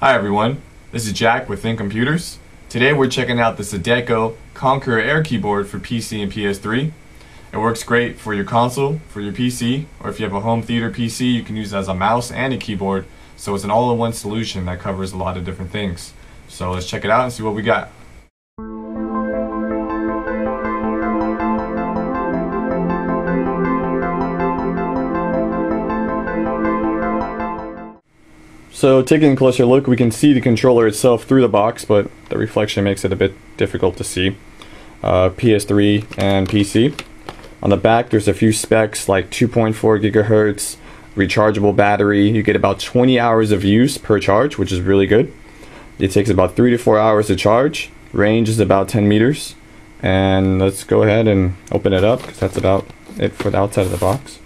Hi everyone, this is Jack with ThinkComputers. Today we're checking out the Cideko Conqueror Air keyboard for PC and PS3. It works great for your console, for your PC, or if you have a home theater PC, you can use it as a mouse and a keyboard. So it's an all-in-one solution that covers a lot of different things. So let's check it out and see what we got. So taking a closer look, we can see the controller itself through the box, but the reflection makes it a bit difficult to see. PS3 and PC. On the back there's a few specs like 2.4 gigahertz, rechargeable battery. You get about 20 hours of use per charge, which is really good. It takes about 3 to 4 hours to charge. Range is about 10 meters. And let's go ahead and open it up, because that's about it for the outside of the box.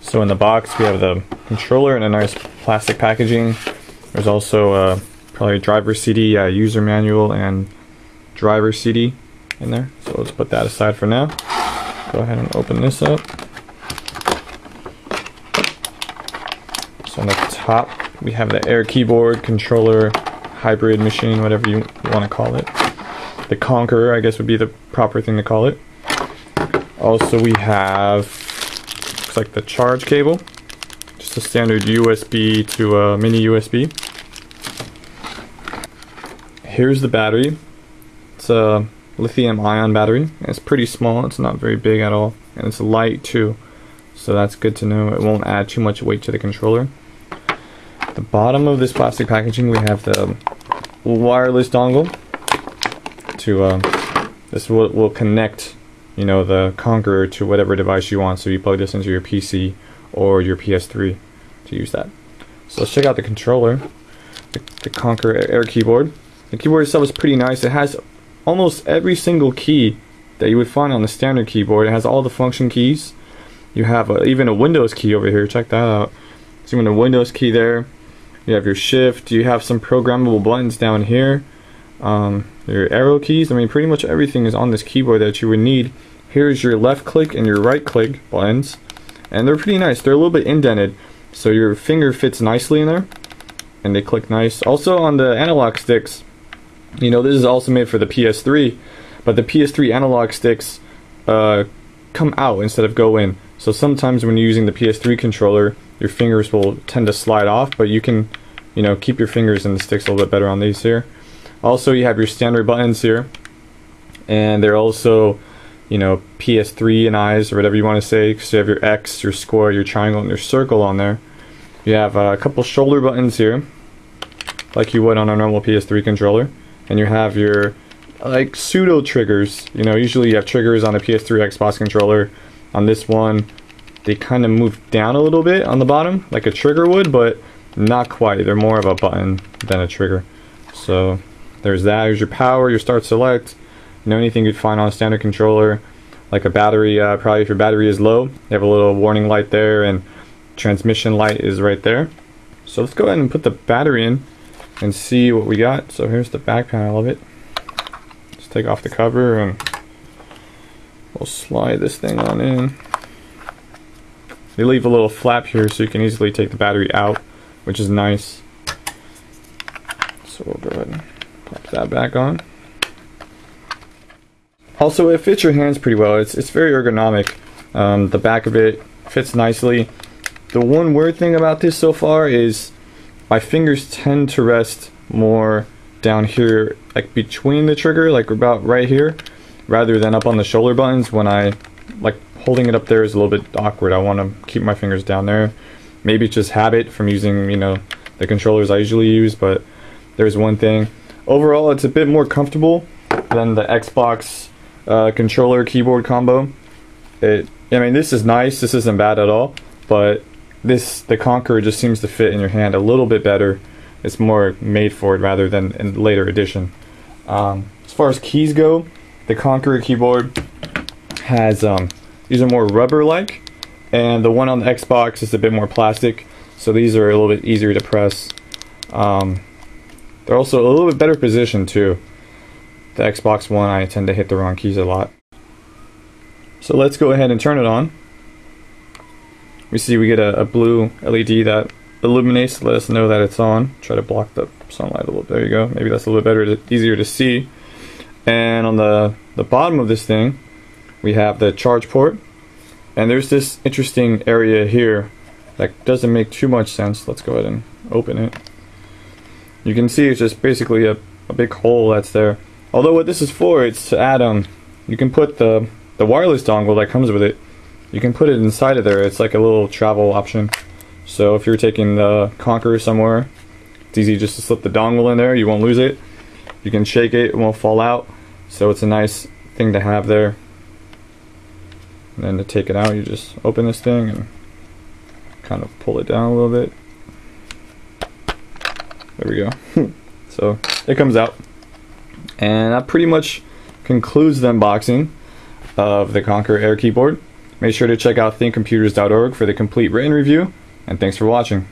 So in the box we have the controller in a nice plastic packaging. There's also probably a driver CD, user manual, and driver CD in there. So let's put that aside for now. Go ahead and open this up. So on the top we have the Air keyboard, controller, hybrid machine, whatever you want to call it. The Conqueror, I guess, would be the proper thing to call it. Also we have like the charge cable, just a standard USB to a mini USB. Here's the battery. It's a lithium-ion battery. It's pretty small, it's not very big at all, and it's light too, so that's good to know. It won't add too much weight to the controller. At the bottom of this plastic packaging we have the wireless dongle to this will connect, you know, the Conqueror to whatever device you want. So you plug this into your PC or your PS3 to use that. So let's check out the controller, the Conqueror Air keyboard. The keyboard itself is pretty nice. It has almost every single key that you would find on the standard keyboard. It has all the function keys. You have even a Windows key over here. Check that out. So you have a Windows key there. You have your shift. You have some programmable buttons down here. Your arrow keys. I mean, pretty much everything is on this keyboard that you would need. Here's your left click and your right click buttons, and they're pretty nice. They're a little bit indented, so your finger fits nicely in there, and they click nice. Also on the analog sticks, you know, this is also made for the PS3, but the PS3 analog sticks come out instead of go in. So sometimes when you're using the PS3 controller, your fingers will tend to slide off, but you can, you know, keep your fingers in the sticks a little bit better on these here. Also, you have your standard buttons here, and they're also, you know, PS3 and I's, or whatever you want to say, because you have your X, your square, your triangle, and your circle on there. You have a couple shoulder buttons here, like you would on a normal PS3 controller, and you have your, like, pseudo triggers. You know, usually you have triggers on a PS3 Xbox controller. On this one, they kind of move down a little bit on the bottom, like a trigger would, but not quite. They're more of a button than a trigger. So there's that. There's your power, your start select, you know, anything you'd find on a standard controller, like a battery. Probably if your battery is low, you have a little warning light there, and transmission light is right there. So let's go ahead and put the battery in and see what we got. So here's the back panel of it. Let's take off the cover and we'll slide this thing on in. They leave a little flap here so you can easily take the battery out, which is nice. So we'll go ahead and pop that back on. Also, it fits your hands pretty well. It's very ergonomic. The back of it fits nicely. The one weird thing about this so far is my fingers tend to rest more down here, like between the trigger, like about right here, rather than up on the shoulder buttons. When I, like, holding it up there is a little bit awkward. I want to keep my fingers down there. Maybe it's just habit from using, you know, the controllers I usually use, but there's one thing. Overall, it's a bit more comfortable than the Xbox controller keyboard combo. I mean, this is nice. This isn't bad at all, but the Conqueror just seems to fit in your hand a little bit better. It's more made for it rather than in later edition. As far as keys go, the Conqueror keyboard has these are more rubber-like, and the one on the Xbox is a bit more plastic. So these are a little bit easier to press. They're also a little bit better positioned too. The Xbox One, I tend to hit the wrong keys a lot. So let's go ahead and turn it on. We see we get a blue LED that illuminates to let us know that it's on. Try to block the sunlight a little bit. There you go. Maybe that's a little better, easier to see. And on the bottom of this thing, we have the charge port. And there's this interesting area here that doesn't make too much sense. Let's go ahead and open it. You can see it's just basically a big hole that's there. Although what this is for, it's to add you can put the wireless dongle that comes with it. You can put it inside of there. It's like a little travel option. So if you're taking the Conqueror somewhere, it's easy just to slip the dongle in there. You won't lose it. You can shake it, it won't fall out. So it's a nice thing to have there. And then to take it out, you just open this thing and kind of pull it down a little bit. There we go. So it comes out. And that pretty much concludes the unboxing of the Conqueror Air keyboard. Make sure to check out thinkcomputers.org for the complete written review, and thanks for watching.